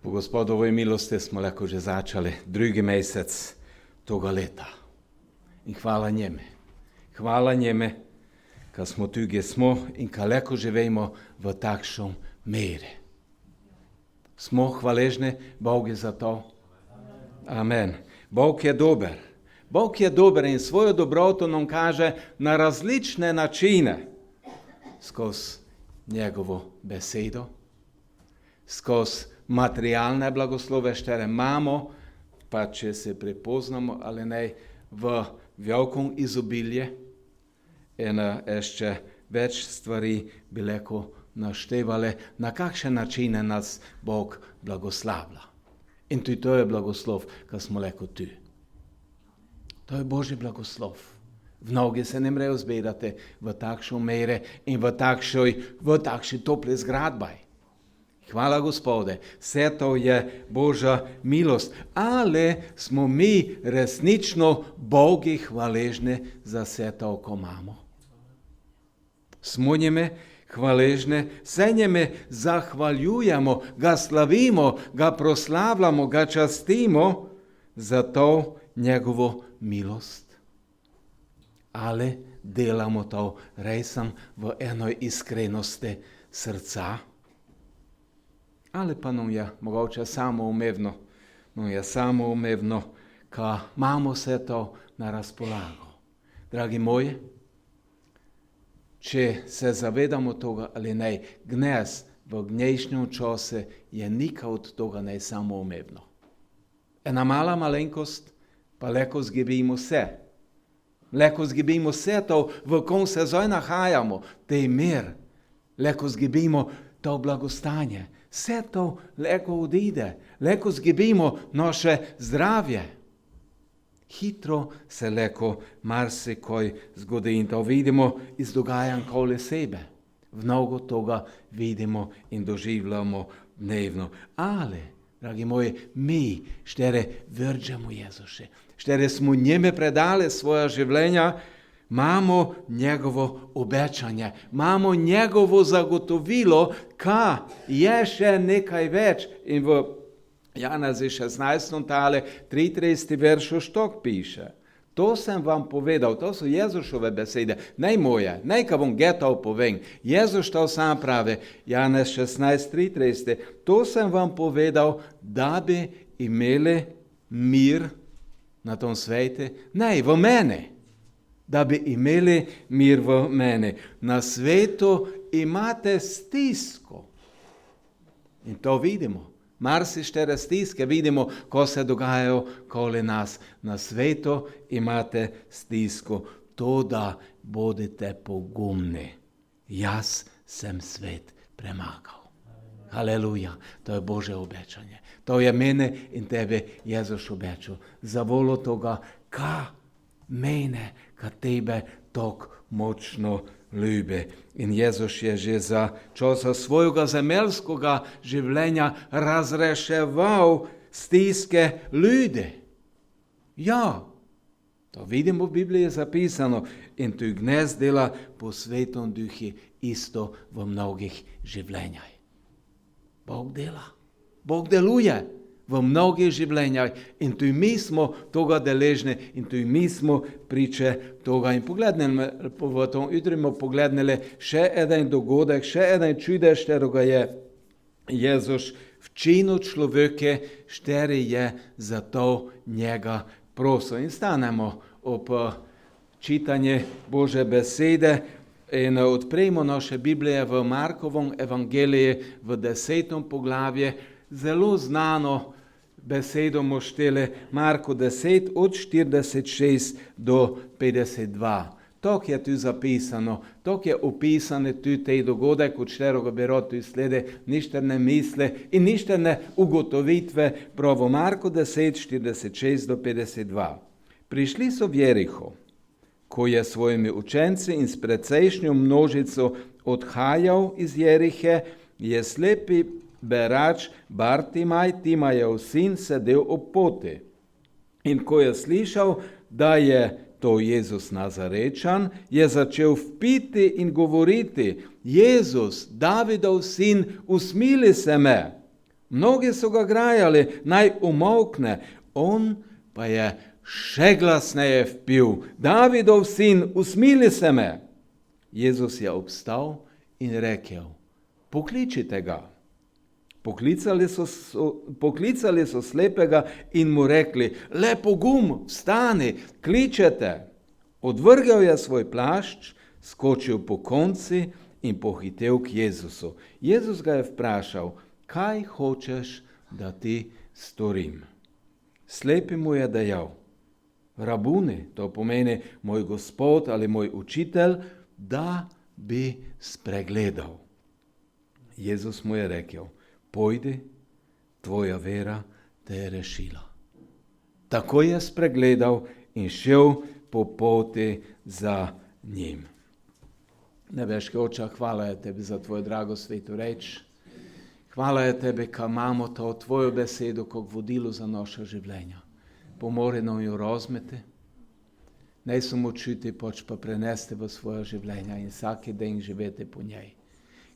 Po Gospodovoj milosti smo lahko že začeli drugi mesec toga leta. In hvala njeme. Hvala njeme, kad smo tu, gdje smo in kad lahko živimo v takšnom meri. Smo hvaležni Bogu za to. Amen. Bog je dober. Bog je dober in svojo dobroto nam kaže na različne načine. Skozi njegovo besedo, skozi materialne blagoslove, štere imamo, pa če se prepoznamo ali ne, v velikom izobilje. In ještě več stvari bi lahko naštevali, na kakšne načine nas Bog blagoslavlja. In tudi to je blagoslov, kad smo lahko tu. To je Božji blagoslov. Mnogi se ne mrejo zbirati v takšno mere in v takšni topli zgradbi. Hvala Gospode, vse to je Božja milost, ali smo mi resnično Bogu hvaležni za vse to, ko imamo. Smo njime hvaležni, se njime zahvaljujemo, ga slavimo, ga proslavljamo, ga častimo za to njegovo milost. Ali delamo to resam v enoj iskrenosti srca. Ali pa nam je mogoče samoumevno, ka imamo vse to na razpolago. Dragi moji, če se zavedamo toga ali ne, gnez v gnejšnjem času je nikaj od toga ne samoumevno. Ena mala malenkost, pa lahko zgibimo vse. Lahko zgibimo vse to, v kom se zdaj nahajamo, tej mir. Lahko zgibimo to blagostanje. Vse to lahko odide. Lahko zgibimo naše zdravje. Hitro se lahko marsikaj zgodi in to vidimo iz dogajanj okoli sebe. Mnogo toga vidimo in doživljamo dnevno. Ali, dragi moji, mi, štere vrđemo Jezuše, štere smo njime predali svoja življenja, imamo njegovo obećanje, imamo njegovo zagotovilo, ka je še nekaj več. In v Janezi 16. tale 33. veršu štok piše. To sem vam povedal, to so Jezušove besede, ne moje, ne ka vam getov povem. Jezus to sam pravi, Janez 16.33. To sem vam povedal, da bi imeli mir na tom svete, ne v mene. Da bi imeli mir v mene. Na svetu imate stisko. In to vidimo. Marsištere stiske vidimo, ko se dogajajo okoli nas. Na svetu imate stisko. To, da bodite pogumni. Jaz sem svet premagal. Haleluja. To je Božje obećanje. To je mene in tebe Jezus obećal. Za volo toga, ka mene, ka tebe tok močno ljubi. In Jezus je že za časa svojega zemeljskega življenja razreševal stiske ljudi. Ja, to vidimo v Bibliji zapisano in tu gnez dela po Svetom Duhu isto v mnogih življenjah. Bog dela, Bog deluje v mnogih življenjah in tu mi smo toga deležni in tu mi smo priče toga. In v tom jutru pogledali še eden dogodek, še eden čudež, kterega je Jezus včinil človeke, šteri je za to njega prosil. In stanemo ob čitanje Božje besede in odpremo naše Biblije v Markovom evangeliji v 10. poglavje. Zelo znano besedo moštele Marko 10 od 46 do 52. Tok je tu zapisano, tok je opisane tu tej dogodek, od šterega bi rad tu slede ništerne misle in ništerne ugotovitve pravo. Marko 10, 46 do 52. Prišli so v Jeriho, ko je svojimi učenci in s precejšnjo množico odhajal iz Jerihe, je slepi berač Bartimaj, Timajev sin, sedel ob poti. In ko je slišal, da je to Jezus Nazarečan, je začel vpiti in govoriti: Jezus, Davidov sin, usmili se me. Mnogi so ga grajali, naj umolkne. On pa je še glasneje vpil: Davidov sin, usmili se me. Jezus je obstal in rekel: Pokličite ga. Poklicali so slepega in mu rekli: Le pogum, vstani, kličete. Odvrgel je svoj plašč, skočil po konci in pohitel k Jezusu. Jezus ga je vprašal: Kaj hočeš, da ti storim? Slepi mu je dejal: Rabuni, to pomeni moj gospod ali moj učitelj, da bi spregledal. Jezus mu je rekel: Pojdi, tvoja vera te je rešila. Tako je spregledal in šel po poti za njim. Nebeški Oče, hvala je tebi za tvojo drago svetu reč. Hvala je tebi, ka imamo to tvojo besedo kot vodilo za naše življenja. Pomori nam jo razumeti, ne samo čuti, pač pa prenesti v svoje življenja in vsaki dan živeti po njej.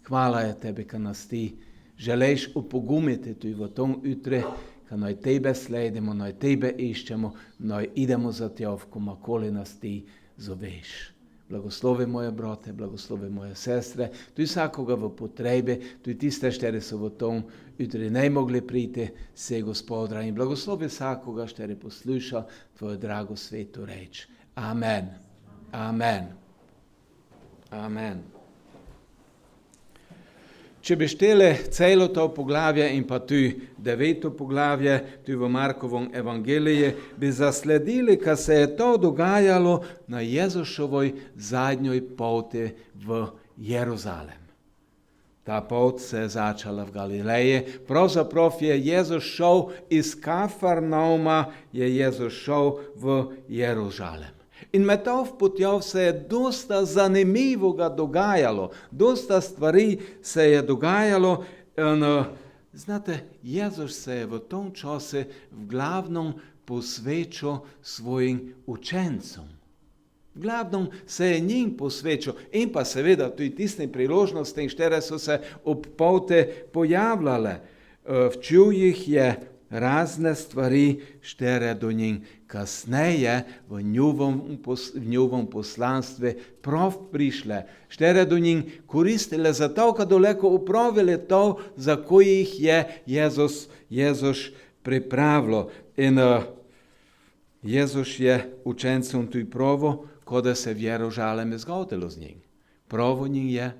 Hvala je tebi, ka nas ti želiš upogumiti tudi v tom jutri, ka naj tebe sledimo, naj tebe iščemo, naj idemo za tjov, komakoli nas ti zoveš. Blagoslovi moje brate, blagoslovi moje sestre, tudi vsakoga v potrebi, tudi tiste, štiri so v tom jutri ne mogli priti, se Gospodra, in blagoslovi vsakoga, štiri posluša tvojo drago svetu reč. Amen. Amen. Amen. Če bi šteli celo to poglavje in pa tudi 9. poglavje, tudi v Markovom evangeliji, bi zasledili, ka se je to dogajalo na Jezušovoj zadnjoj poti v Jeruzalem. Ta pot se je začala v Galileji, pravzaprav je Jezus šel iz Kafarnauma, je Jezus šel v Jeruzalem. In med to potjo se je dosta zanimivoga dogajalo, dosta stvari se je dogajalo. Znate, Jezus se je v tom času v glavnom posvečal svojim učencom. V glavnom se je njim posvečal in pa seveda tudi tistim priložnostim, štere so se ob poti pojavljale. Včul jih je razne stvari, štere do njih kasneje v njovom poslanstve prav prišle, štere do njih koristile za to, kad daleko upravili to, za kojih je Jezus pripravilo. In Jezus je učencom tudi pravo, kada se v Jeruzalemu zgodilo z njim. Pravo njim je,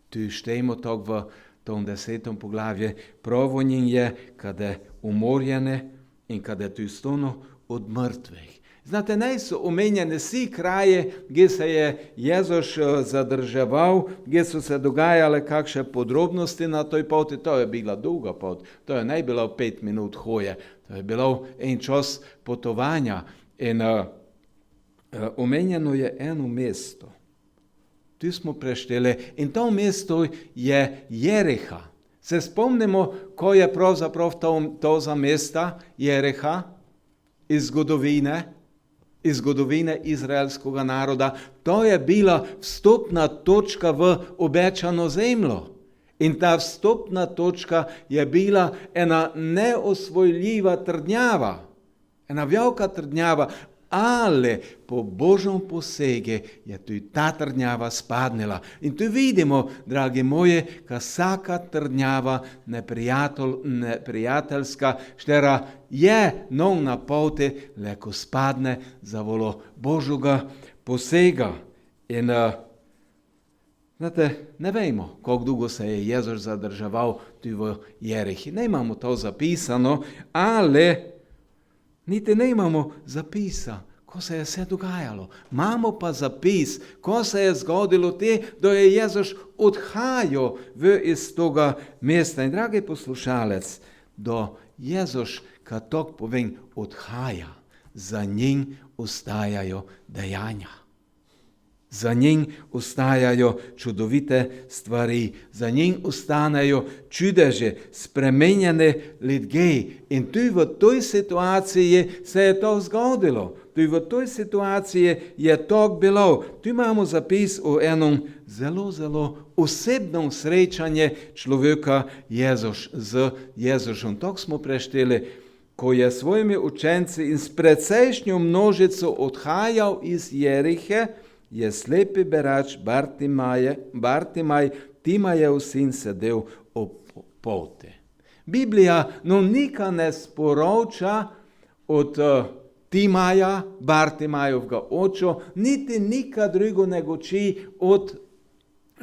tu štejmo to v tom 10. poglavje, pravo njim je, kada umorjene in kada tu stono od mrtvih. Znate, ne so omenjene vsi kraje, gdje se je Jezus zadrževal, gdje so se dogajale kakšne podrobnosti na toj poti. To je bila dolga pot, to je ne bilo 5 minut hoje, to je bilo en čas potovanja. In omenjeno je eno mesto. Tu smo prešteli in to mesto je Jeriha. Se spomnimo, ko je pravzaprav to za mesta Jeriha iz zgodovine izraelskega naroda. To je bila vstopna točka v obečano zemljo. In ta vstopna točka je bila ena neosvojljiva trdnjava, ena velika trdnjava, ali po Božjem posegu je tudi ta trdnjava spadnila. In tu vidimo, dragi moji, ka vsaka trdnjava neprijateljska, štera je nov na poti, leko spadne za volo Božjega posega. In znate, ne vemo, koliko dolgo se je Jezus zadrževal tudi v Jerihi. Ne imamo to zapisano, ali niti ne imamo zapisa, ko se je vse dogajalo. Imamo pa zapis, ko se je zgodilo te, da je Jezus odhajal iz toga mesta. In dragi poslušalec, da Jezus, kad tako povem, odhaja, za njim ostajajo dejanja. Za njim ostajajo čudovite stvari, za njim ostanejo čudeže, spremenjene ljudje. In tu v toj situaciji se je to zgodilo. tudi v toj situaciji je tako bilo. Tu imamo zapis o enom zelo, zelo osebnem srečanju človeka z Jezusom. Tako smo prešteli, ko je svojimi učenci in s precejšnjo množico odhajal iz Jerihe, je slepi berač Bartimaj, Timajev sin, sedel ob poti. Biblija nikar ne sporoča od Timaja, Bartimajevega oča, niti nikar drugo ne goči od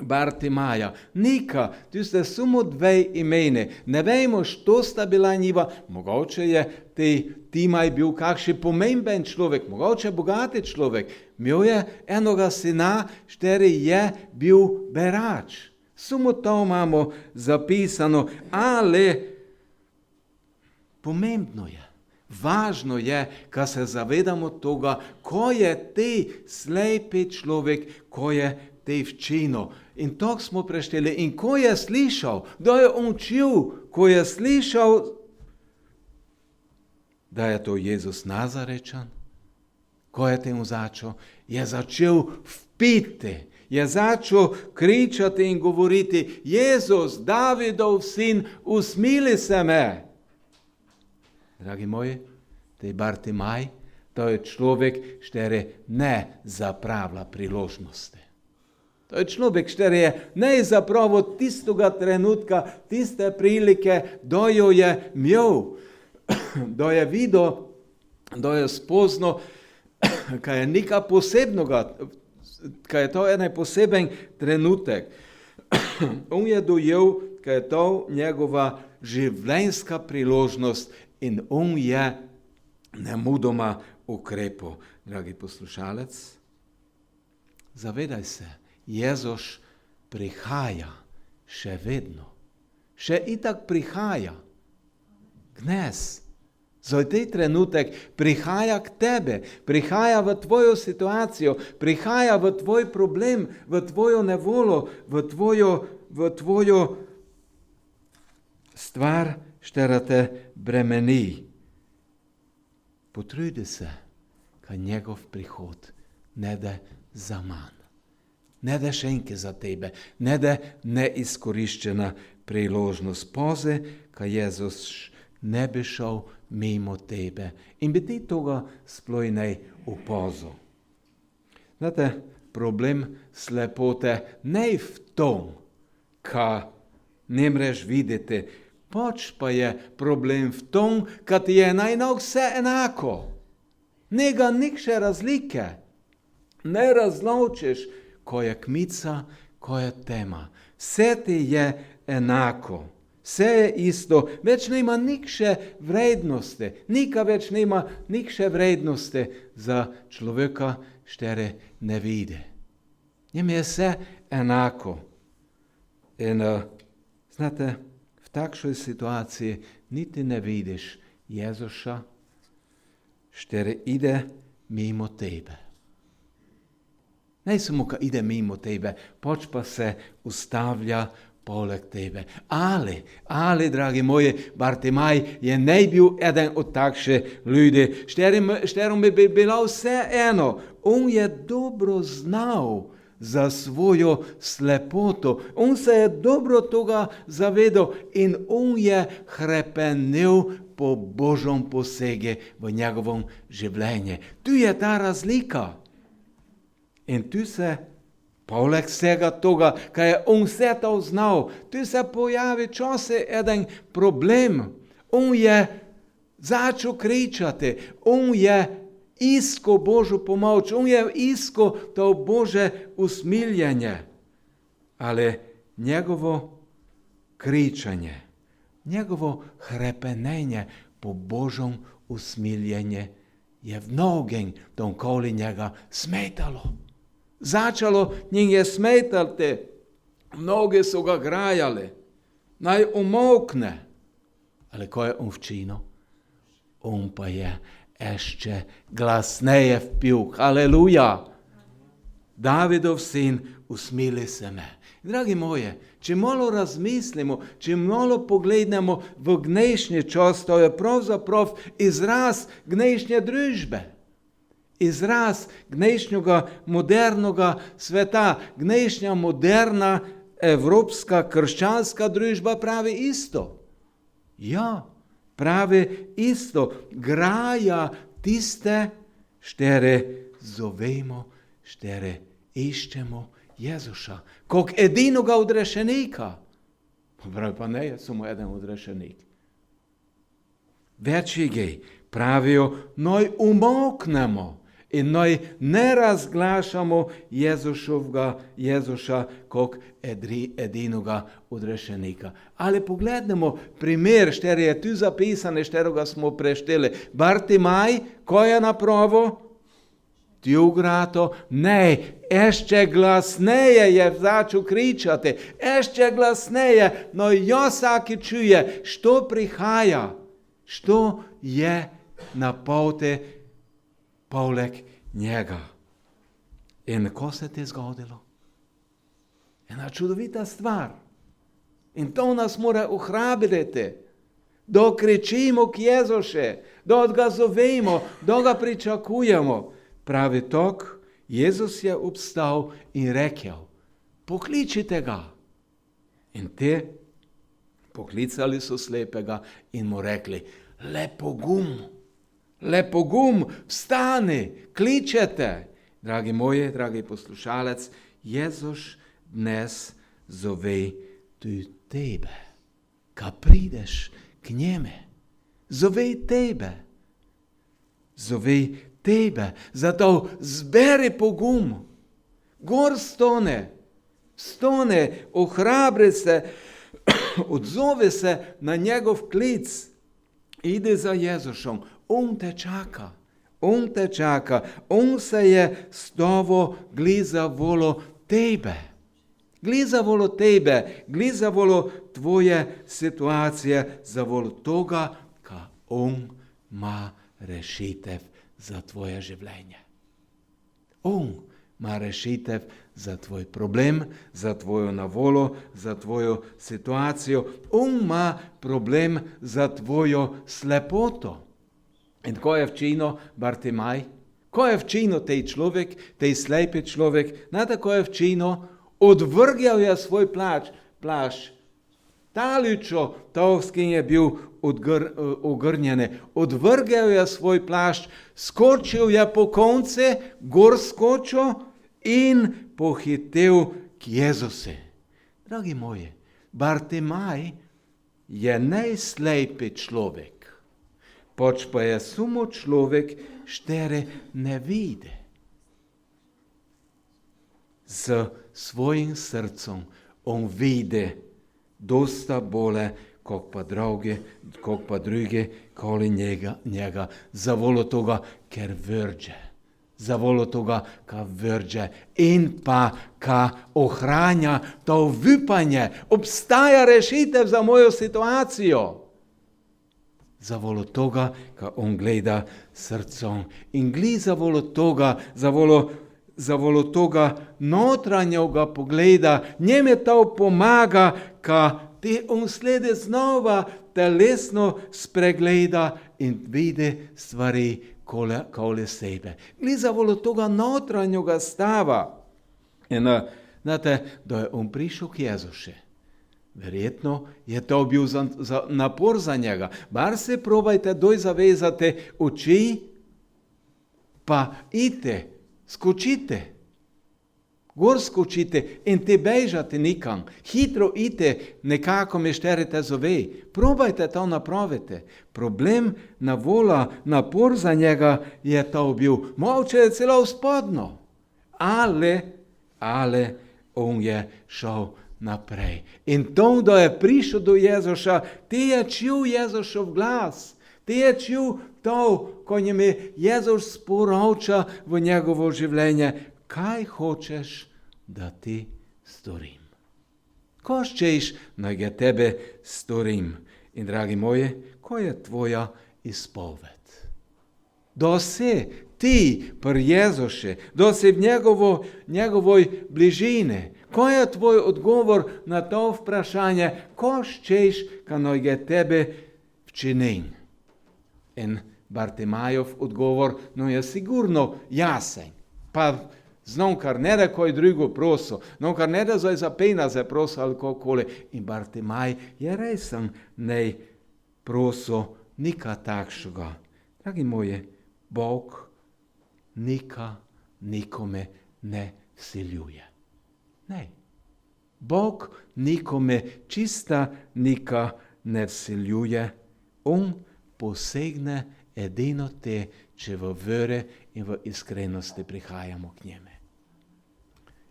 Bartimaja. Nikar, tu ste samo dve imeni. Ne vemo, što sta bila njiva. Mogoče je Timaj bil kakšen pomemben človek, mogoče bogati človek. Imel je enoga sina, kateri je bil berač. Samo to imamo zapisano, ali pomembno je, važno je, kad se zavedamo toga, ko je ti slepi človek, ko je ti včino. In to smo prešteli. In ko je slišal, da je on čul, ko je slišal, da je to Jezus Nazarečan, ko je temu začel, je začel vpiti, je začel kričati in govoriti: Jezus, Davidov sin, usmili se me. Dragi moji, tej Bartimaj, to je človek, kateri ne zapravlja priložnosti. To je človek, kateri je ne zapravo tistega trenutka, tiste prilike, da jo je imel, da je videl, da je spoznal, kaj je nekaj posebnega, kaj je to en poseben trenutek. On je dojel, kaj je to njegova življenjska priložnost in on je nemudoma ukrepal. Dragi poslušalec, zavedaj se, Jezus prihaja še vedno. Še itak prihaja. Gnes. Za tej trenutek prihaja k tebe, prihaja v tvojo situacijo, prihaja v tvoj problem, v tvojo nevolo, v tvojo stvar, katera te bremeni. Potrudi se, kaj njegov prihod ne da zaman. Ne da šenke za tebe, ne da neizkoriščena priložnost. Poze, kaj Jezus ne bi šel mimo tebe in bi ti toga sploh ne opazil. Znate, problem slepote ne v tom, ka ne mreš videti, pač pa je problem v tom, ka ti je najno vse enako. Nega nikše razlike. Ne razločiš, ko je kmica, ko je tema. Vse ti je enako. Vse je isto. Več nima nikše vrednosti. Nika več nima nikše vrednosti za človeka, kateri ne vidi. Njem je vse enako. In znate, v takšoj situaciji niti ne vidiš Jezusa, kateri ide mimo tebe. Ne samo, ko ide mimo tebe, pač pa se ustavlja poleg tebe. Ali, dragi moji, Bartimaj je ne bil eden od takšnih ljudi, šterom bi bilo vse eno. On je dobro znal za svojo slepoto. On se je dobro toga zavedal in on je hrepenel po Božjem posegu v njegovom življenju. Tu je ta razlika. In tu se, poleg vsega toga, kaj je on vse to znal, tu se pojavi čase eden problem. On je začel kričati, on je iskal Božjo pomoč, on je iskal to Božje usmiljenje. Ali njegovo kričanje, njegovo hrepenenje po Božjem usmiljenju je v mnogem okoli njega smetalo. Začalo njim je smetati, mnogi so ga grajali, naj umokne. Ali ko je on včino, on pa je ještě glasneje vpil. Haleluja! Davidov sin, usmili se me. Dragi moje, če malo razmislimo, če malo pogledamo v dnešnji čas, to je pravzaprav izraz dnešnje družbe. izraz dnešnjega modernoga sveta. Dnešnja moderna evropska krščanska družba pravi isto. Ja, pravi isto. Graja tiste, štere zovemo, štere iščemo Jezuša, kot edinoga odrešenika. Pravi pa ne, je samo eden odrešenik. Večji pravijo, noj umoknemo in noj ne razglašamo Jezuša kot edinoga odrešenika. Ali pogledamo primer, šteri je tu zapisane, šterega smo prešteli. Bartimaj, ko je napravo? Tjugrato, ne, ještě glasneje je začel kričati, ještě glasneje, no jo vsaki čuje, što prihaja, što je na poti poleg njega. In ko se ti zgodilo? Ena čudovita stvar. In to nas mora ohrabriti, da kričimo k Jezuše, da ga zovemo, da ga pričakujemo. Pravi tok, Jezus je obstal in rekel, pokličite ga. In te poklicali so slepega in mu rekli, lepo gum, vstani, kličete. Dragi moji, dragi poslušalec, Jezus dnes zove tudi tebe, ka prideš k njeme. Zove tebe, zato zberi pogum, gor stone, ohrabri se, odzove se na njegov klic, ide za Jezusom, on te čaka, on se je s tovo gliza volo tebe, gliza volo tvoje situacije, za volo toga, ka on ima rešitev za tvoje življenje. On ima rešitev za tvoj problem, za tvojo navolo, za tvojo situacijo. On ima problem za tvojo slepoto. In ko je včino Bartimaj, ko je včino tej človek, tej slepi človek, znate, ko je včino, odvrgel je svoj plašč. Taličo, to, s kim je bil ogrnjene, odvrgel je svoj plašč, skočil je po konce, gor skočil in pohitel k Jezusu. Dragi moji, Bartimaj je najslepi človek, pač pa je samo človek, štere ne vidi. Z svojim srcem on vidi dosta bole, kot pa drugi koli njega, za volo toga, ker vrđe. Za volo toga, ka vrđe in pa ka ohranja to vipanje. Obstaja rešitev za mojo situacijo. Za volo toga, ka on gleda srcom. In gleda za volo toga notranjega pogleda. Njeme to pomaga, ka ti on sledi znova telesno spregleda in vidi stvari kole sebe. Gleda za volo toga notranjega stava. In znate, da je on prišel k Jezušu. Verjetno je to bil napor za njega. Bar se probajte doj zavezati oči, pa idite, skočite, gor skočite in te bežate nikam. Hitro idite, nekako me šterite zove. Probajte to napraviti. Problem na vola, napor za njega je to bil. Moče je celo spodno. Ale on je šel naprej. In to, da je prišel do Jezuša, ti je čul Jezušov glas. Ti je čul to, ko njemu Jezus sporoča v njegovo življenje, kaj hočeš, da ti storim. Ko ščeš, naj ga tebe storim. In dragi moji, ko je tvoja izpoved? Da si ti pri Jezušu, da si v njegovoj bližini. Ko je tvoj odgovor na to vprašanje, ko ščeš, ka naj ga tebe včinim? In Bartimajov odgovor, no je sigurno jasen. Pa znonkar ne da koji drugo prosil, znonkar ne da za penaze prosil ali kakoli. In Bartimaj je resen ne prosil nika takšega. Dragi moji, Bog nikome ne vsiljuje. Ne. Bog nikome čista nika ne vsiljuje. On posegne edino te, če v vere in v iskrenosti prihajamo k njemu.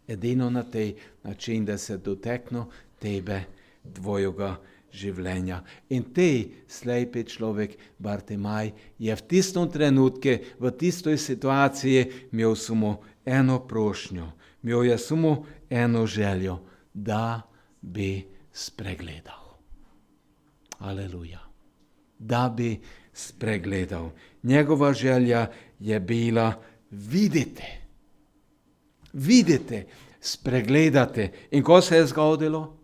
Edino na tej način, da se dotekne tebe, tvojega življenja. In tej slepi človek, Bartimaj, je v tistom trenutku, v tistoj situaciji imel samo eno prošnjo. Imel je samo eno željo, da bi spregledal. Aleluja. Da bi spregledal. Njegova želja je bila vidite, spregledate. In ko se je zgodilo?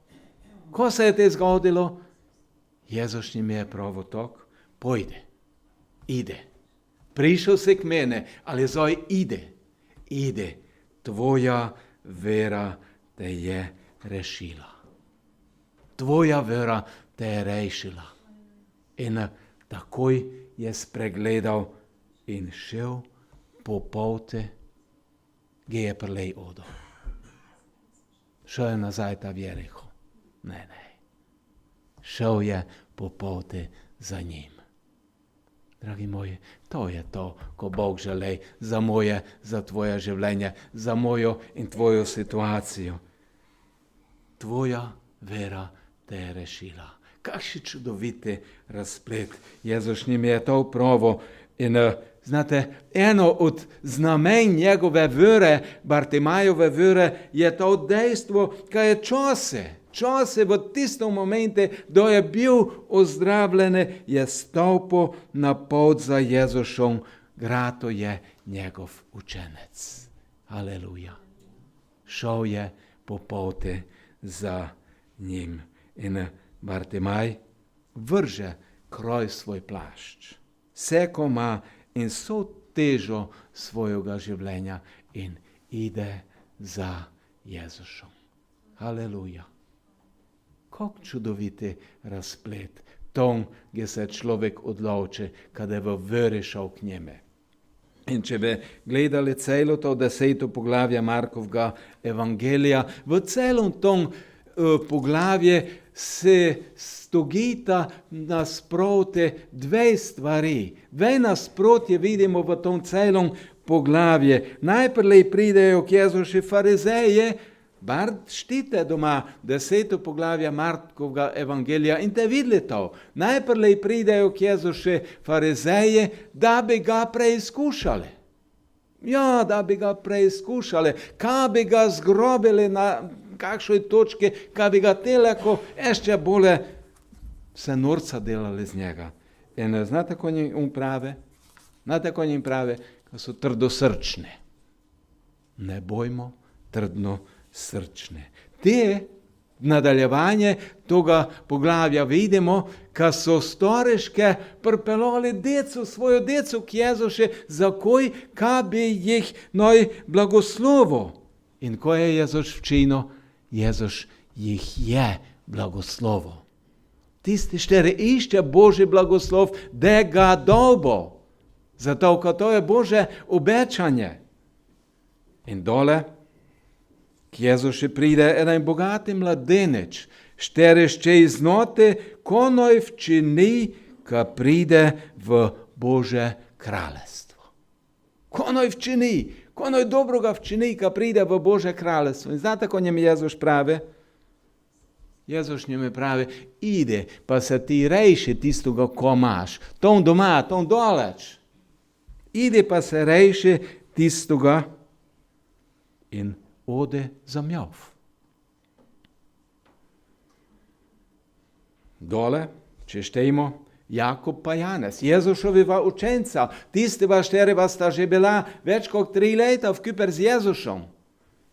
Ko se je te zgodilo? Jezus njim je pravo tok, ide. Prišel si k mene, ali zdaj ide. Tvoja vera te je rešila. Tvoja vera te je rešila. In takoj je spregledal in šel po poti, gdje je prlej odo. Šel je nazaj ta vjereho. Ne. Šel je po poti za njim. Dragi moji, to je to, ko Bog želi za moje, za tvoje življenje, za mojo in tvojo situacijo. Tvoja vera te je rešila. Kakšen čudoviti razplet. Jezus njim je to pravo. In znate, eno od znamen njegove vere, Bartimajove vere, je to dejstvo, kaj je čase v tistom momentu, da je bil ozdravljen, je stopil na pot za Jezusom, grato je njegov učenec. Aleluja. Šel je po poti za njim. In Bartimaj vrže kroj svoj plašč, seko ima in so težo svojega življenja in ide za Jezusom. Aleluja. Kako čudoviti razplet, tom, gdje se človek odloči, kada je v veri šel k njemu. In če bi gledali celo to 10. poglavje Markovega evangelija, v celom tom poglavje se stogita nasproti dve stvari. Dve nasprotje vidimo v tom celom poglavje. Najprej pridejo k Jezusu farizeje, bar štite doma 10. poglavje Markovega evangelija in te videli to. Najprej pridejo k Jezusu farizeje, da bi ga preizkušali. Ja, da bi ga preizkušali, kaj bi ga zgrobili na kakšoj točki, kaj bi ga teleko ještě bolje se norca delali z njega. In znate, ko njim prave? Znate, ko njim prave? Ko so trdosrčne. Ne bojmo trdnosrčne. Te nadaljevanje toga poglavja vidimo, ko so storiške pripelali svojo decu k Jezusu, zakoj, kaj bi jih noj blagoslovo. In ko je Jezus včino, Jezus jih je blagoslovo. Tisti, štiri išče Božji blagoslov, da ga dobo. Zato, ko to je Božje obečanje. In dole k Jezusu pride en bogati mladenič, šterešče iz note, ko noj včini, ko pride v Božje kraljestvo. Ko noj včini, ko noj dobroga včini, ko pride v Božje kraljestvo. In znate, ko njem Jezus pravi? Jezus njemu pravi, ide, pa se ti reši tistoga, ko imaš. Tom doma, tom doleč. Ide, pa se reši tistoga in ode za mjov. Dole, če štejmo, Jakob pa Janez, Jezušovega učenca, tistega šterega sta že bila več kot 3 leta v Kyper z Jezusom.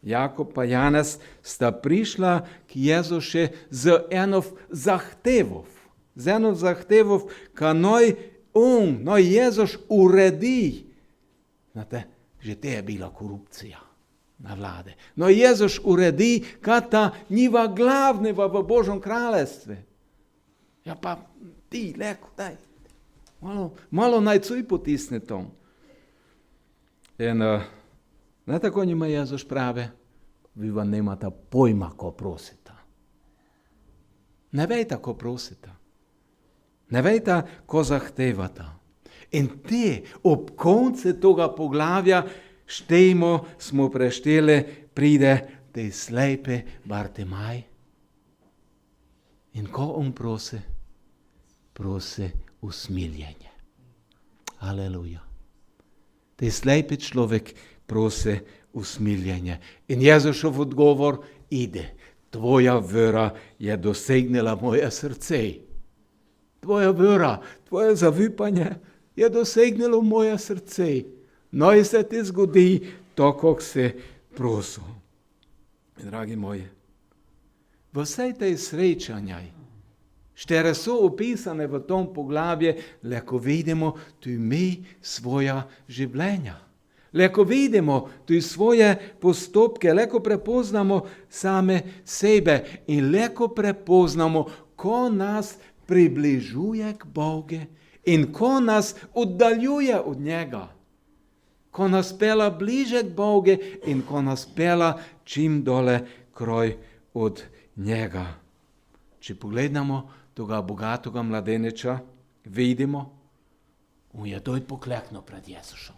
Jakob pa Janez sta prišla k Jezusu z eno zahtevov, kanoj no Jezus uredi. Znate, že te je bila korupcija na vlade. No Jezus uredi, kata njiva glavneva v Božom kraljestve. Ja pa ti, leko, daj. Malo najcuj potisne tom. In ne tako njima Jezus prave, vi vam nemate pojma, ko prosite. Ne vejte, ko prosite. Ne vejte, ko zahtevate. In te ob koncu toga poglavja štejmo, smo prešteli, pride te slepe Bartimaj. In ko on prosi usmiljenje. Aleluja. Te slepi človek prosi usmiljenje. In Jezušov odgovor ide. Tvoja vera je dosegnila moje srce. Tvoja vera, tvoje zavipanje je dosegnilo moje srce. No in se ti zgodi to, kako si prosil. Dragi moji, v vsej tej srečanjaj, štere so opisane v tom poglavje, leko vidimo tu mi svoja življenja. Leko vidimo tu svoje postopke, leko prepoznamo same sebe in leko prepoznamo, ko nas približuje k Bogu in ko nas oddaljuje od njega. Ko nas pela bliže k Bogu in ko nas pela čim dole kroj od njega. Če pogledamo toga bogatoga mladeniča, vidimo, on je doj pokleknil pred Jezusom.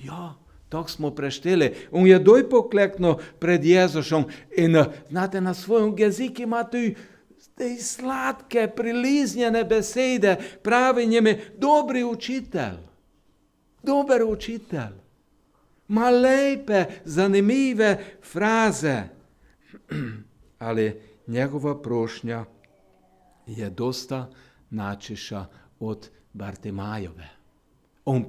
Ja, tako smo prešteli. On je doj pokleknil pred Jezusom in znate, na svojem jeziku ima tu te sladke, priliznjene besede, pravi njime, dobri učitelj. Dober učitelj. Ma lepe, zanimive fraze. Ali njegova prošnja je dosta načeša od Bartimajove. On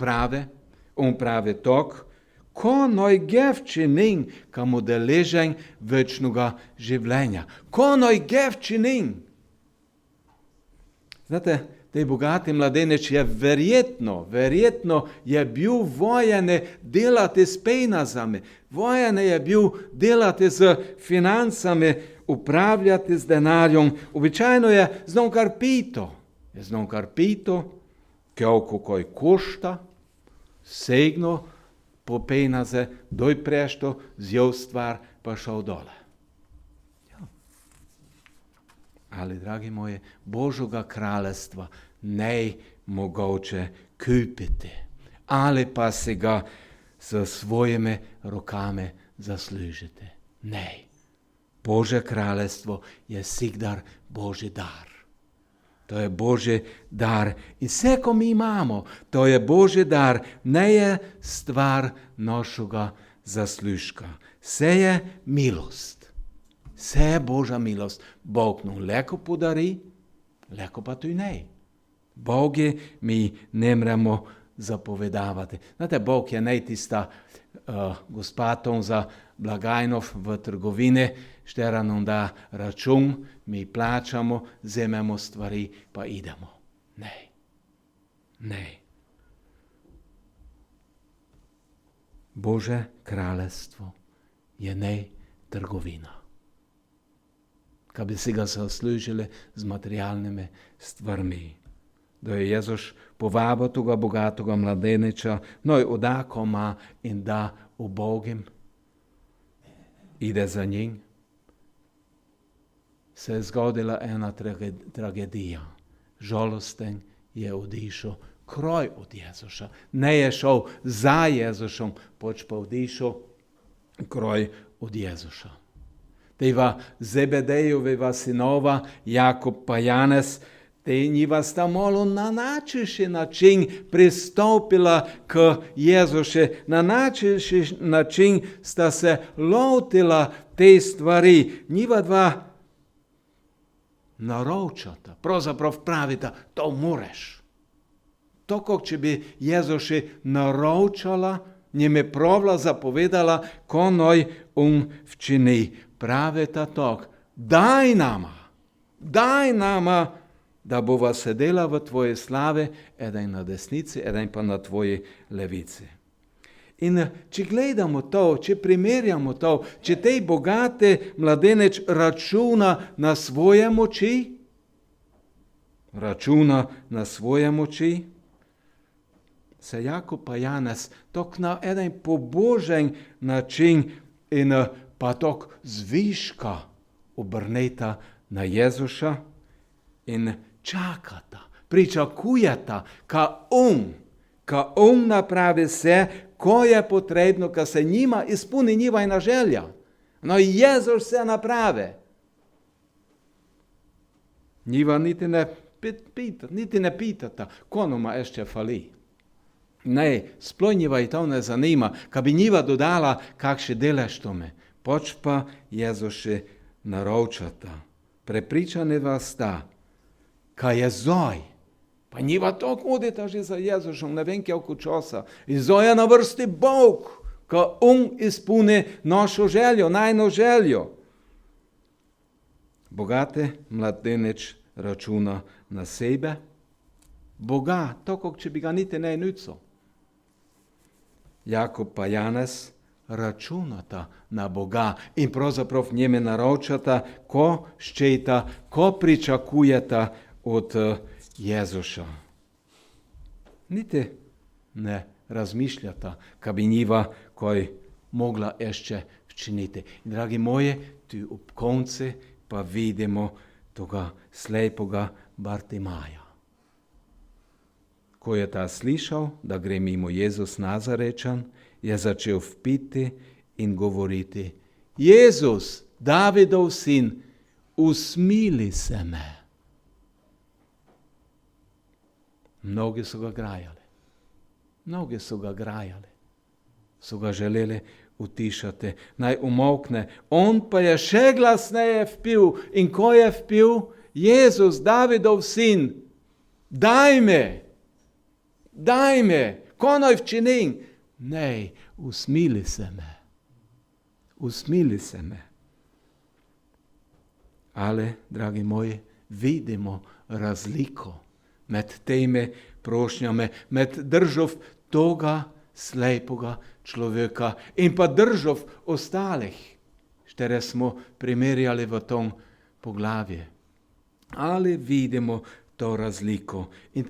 pravi tok, ko noj gevčinim, kamo deležen večnoga življenja. Ko noj gevčinim. Znate, tej bogati mladenič je verjetno je bil vojene delati s penazami, vojene je bil delati z financami, upravljati z denarjem. Običajno je znal kar pito, koliko kaj košta, segno po penaze, doj prešto, zjel stvar, pa šel dole. Ali, dragi moji, Božjega kraljestva ne mogoče kupiti, ali pa se ga s svojimi rokami zaslužiti. Ne. Božje kraljestvo je sigdar Božji dar. To je Božji dar. In vse, ko mi imamo, to je Božji dar, ne je stvar našega zaslužka. Vse je milost. Vse je Božja milost. Bog nam leko podari, leko pa tudi ne. Bogi mi ne moremo zapovedavati. Znate, Bog je ne tista gospatom za blagajnov v trgovini, štera nam da račun, mi plačamo, vzememo stvari, pa idemo. Ne. Božje kraljestvo je ne trgovina. Kaj bi si ga zaslužili z materialnimi stvarmi. Da je Jezus povabil toga bogatoga mladeniča, no in odako ima in da ubogim, ide za njim. Se je zgodila ena tragedija. Žalosten je odišel kroj od Jezusa. Ne je šel za Jezusom, pač pa odišel kroj od Jezusa. Teva Zebedejoveva sinova, Jakob pa Janez, te njiva sta malo na načinši način pristopila k Jezušu, na načinši način sta se lotila te stvari. Njiva dva naročata, pravzaprav pravita, to moreš. To, kot če bi Jezuši naročala, njime pravila zapovedala, ko noj včini. Pravita tok, daj nama da bova sedela v tvoje slave, eden na desnici, eden pa na tvoji levici. In če gledamo to, če primerjamo to, če tej bogate mladenec računa na svoje moči, se Jakub pa Janez tok na eden pobožen način in pa tok zviška obrneta na Jezuša in čakata, pričakujeta, ka on napravi vse, ko je potrebno, ka se njima izpuni njivajna želja. No, Jezus se napravi. Njiva niti ne pitata, ko nama ještě fali. Ne, sploh njiva i to ne zanima, ka bi njiva dodala kakše delež tome. Poč pa Jezuše naročata. Prepričane vas sta, ka je zoj. Pa njiva tok odeta že za Jezušom, ne vem koliko časa. In zoj je na vrsti Bog, ka on izpuni našo željo, najno željo. Bogate mladenec računa na sebe, Boga, tako če bi ga niti ne nuco. Jakub pa Janez računata na Boga in pravzaprav njeme naročata, ko ščeta, ko pričakujeta od Jezuša. Niti ne razmišljata, ka bi njiva koj mogla ještě včiniti. In dragi moje, tu ob konci pa vidimo toga slepoga Bartimaja. Ko je ta slišal, da gre mimo Jezus Nazarečan, je začel vpiti in govoriti: Jezus, Davidov sin, usmili se me. Mnogi so ga grajali. So ga želeli utišati, naj umolkne. On pa je še glasneje vpil. In ko je vpil: Jezus, Davidov sin, daj me, ko naj včinim? Nej, usmili se me. Ale, dragi moji, vidimo razliko med temi prošnjami, med držav toga slepoga človeka in pa držav ostalih, štere smo primerjali v tom poglavje. Ali vidimo to razliko. In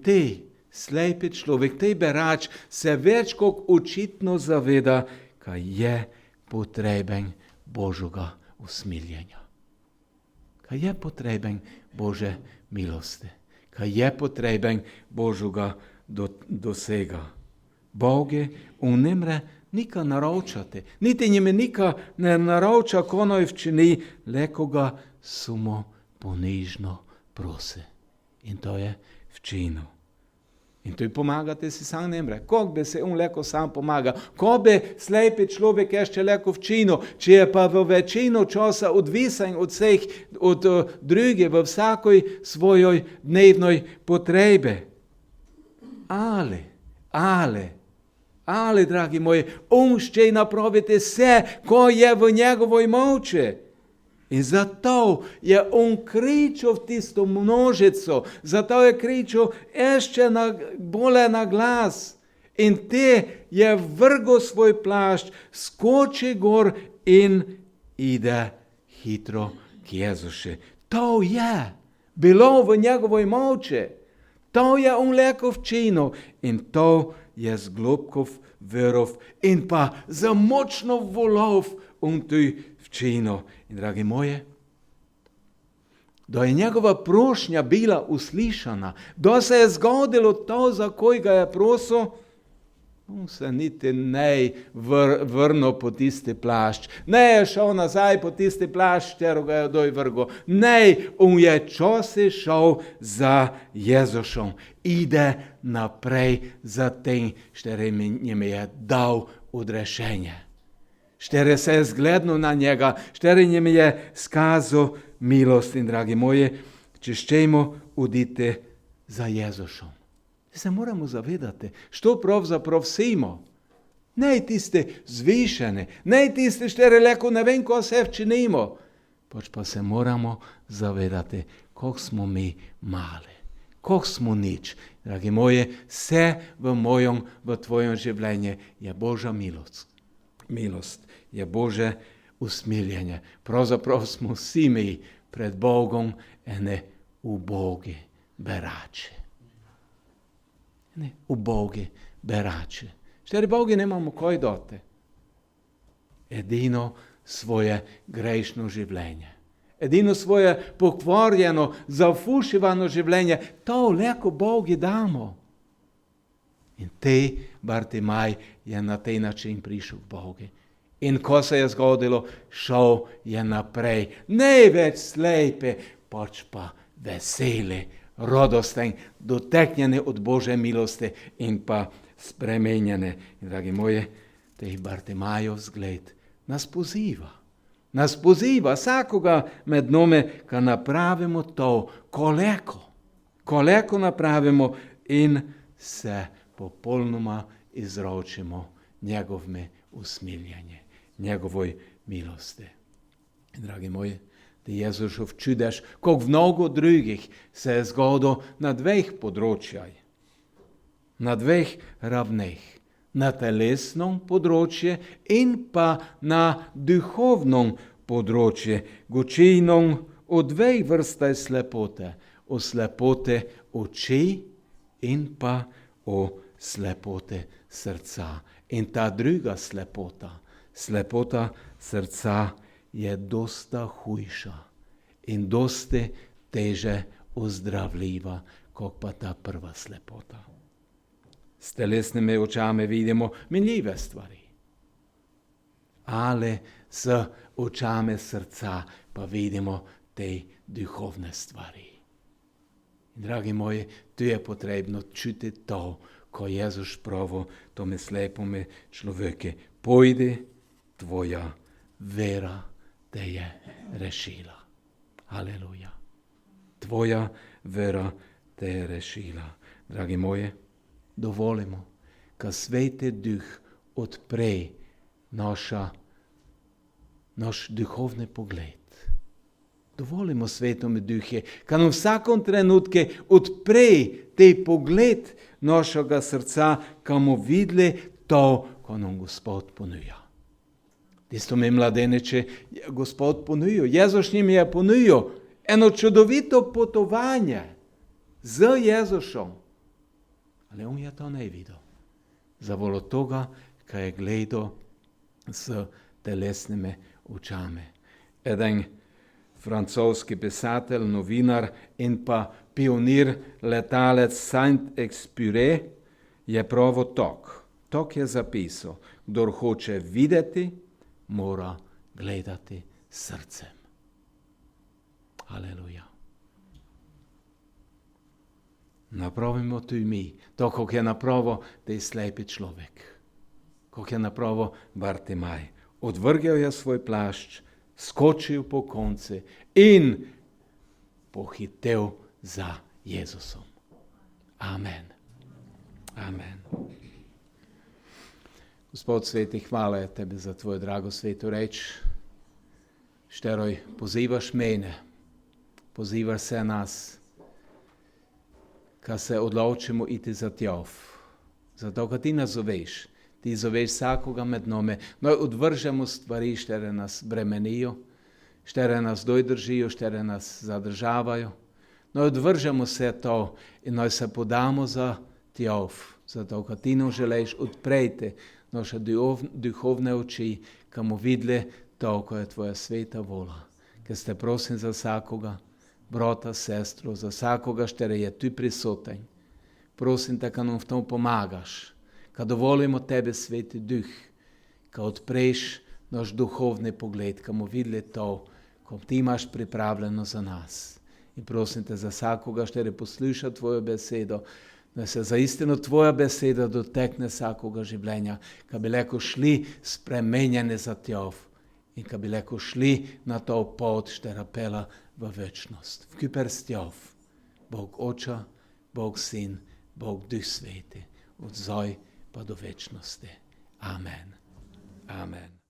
slepi človek, berač se več kot očitno zaveda, kaj je potreben Božjega usmiljenja. Kaj je potreben Bože milosti. Kaj je potreben Božjega dosega. Boge unemre nika naročati, niti njime nika ne naroča, ko naj včini, le koga samo ponižno prosi. In to je včino. In to pomagate si sam nemre. Kog bi se on leko sam pomaga? Ko bi slepi človek ještě leko včino, če je pa v večino časa odvisen od vseh, od druge, v vsakoj svojoj dnevnoj potrebe. Ali, dragi moji, on še napravite vse, ko je v njegovoj moči. In zato je on kričal v tisto množico, zato je kričal ještě bolje na glas. In te je vrgo svoj plašč, skoči gor in ide hitro k Jezušu. To je bilo v njegovoj moči. To je on leko včinil in to je z globkov verov in pa za močno volov on tu včinil. In dragi moje, da je njegova prošnja bila uslišana, da se je zgodilo to, za koj ga je prosil, on se niti ne vrnil po tisti plašč, ne je šel nazaj po tisti plašč, ker ga je doj vrgo. Ne, on je časi šel za Jezušom, ide naprej za tem, štere njim je dal odrešenje. Štere se je zglednil na njega, štere njim je skazal milost. In dragi moji, če ščemo, udite za Jezušom. Se moramo zavedati, što pravzaprav simo. Ne tiste zvišene, ne tiste štere leko ne vem, ko se včinimo. Pač pa se moramo zavedati, koliko smo mi mali. Koh smo nič. Dragi moje, vse v tvojom življenju je Božja milost. Milost je Bože usmiljenje. Pravzaprav smo vsi mi pred Bogom ene uboge berače. Uboge berače. Štiri Bogi nemamo kaj dati. Edino svoje grešno življenje. Edino svoje pokvarjeno, zafušivano življenje. To leko Bogi damo. In Bartimaj je na tej način prišel k Bogu. In ko se je zgodilo, šel je naprej. Ne več slepe, pač pa vesele, radosten, doteknjene od Božje milosti in pa spremenjene. In dragi moji, Bartimajev zgled nas poziva. Nas poziva vsakoga med nami, ka napravimo to, koleko napravimo in se popolnoma izročimo njegovme usmiljanje, njegovoj milosti. In dragi moji, Jezušov čudež, kot mnogo drugih, se je zgodil na dveh področjih, na dveh ravneh. Na telesnom področju in pa na duhovnom področju. Gočinom o dveh vrstah slepote. O slepote oči in pa o slepote srca. In ta druga slepota, slepota srca, je dosta hujša in dosti teže ozdravljiva, kot pa ta prva slepota. S telesnimi očami vidimo minljive stvari. Ali s očami srca pa vidimo te duhovne stvari. In dragi moji, tu je potrebno čutiti to, ko Jezus pravi tome slepome človeku. Pojdi, tvoja vera te je rešila. Aleluja. Tvoja vera te je rešila. Dragi moji, dovolimo, ka Sveti Duh odpre naš duhovni pogled. Dovolimo Svetome Duhu, ka nam v vsakom trenutku odpre te pogled našega srca, ka bomo videli to, ko nam Gospod ponuja. Tistome mladeniče je Gospod ponujil, Jezus njim je ponujil eno čudovito potovanje z Jezusom. Ali on je to ne videl. Zavolo toga, kaj je gledal s telesnimi očami. Eden francoski pisatelj, novinar in pa pionir letalec Saint-Exupéry je pravo tok. Tok je zapisal, kdor hoče videti, mora gledati srcem. Aleluja. Napravimo tu mi, to, kako je napravil tej slepi človek, kako je napravil Bartimaj. Odvrgel je svoj plašč, skočil po konci in pohitev za Jezusom. Amen. Amen. Gospod Sveti, hvala tebi za tvojo drago svetu reč. Šteroj, pozivaš mene, pozivaš se nas, ka se odločimo iti za tjov. Zato, ka ti nas zoveš. Ti zoveš vsakoga med nami. Noj odvržemo stvari, štere nas bremenijo, štere nas dojdržijo, štere nas zadržavajo. Noj odvržemo se to in noj se podamo za tjov. Zato, ka ti nam želeš odpreti naše duhovne oči, ka mu videli to, ko je tvoja sveta vola. Ker ste prosim za vsakoga, brata, sestro, za vsakoga, štere je tu prisoten. Prosim te, ka nam v tom pomagaš, ka dovolimo tebe, Sveti Duh, ka odpreš naš duhovni pogled, ka mu videli to, ko ti imaš pripravljeno za nas. In prosim te za vsakoga, štere posluša tvojo besedo, da se za istino tvoja beseda dotekne vsakoga življenja, ka bi leko šli spremenjene za tjov in ka bi leko šli na to pot, štera pela v večnost. Vkuper s tjov, Bog Oča, Bog Sin, Bog Duh Sveti, od zdaj pa do večnosti. Amen. Amen.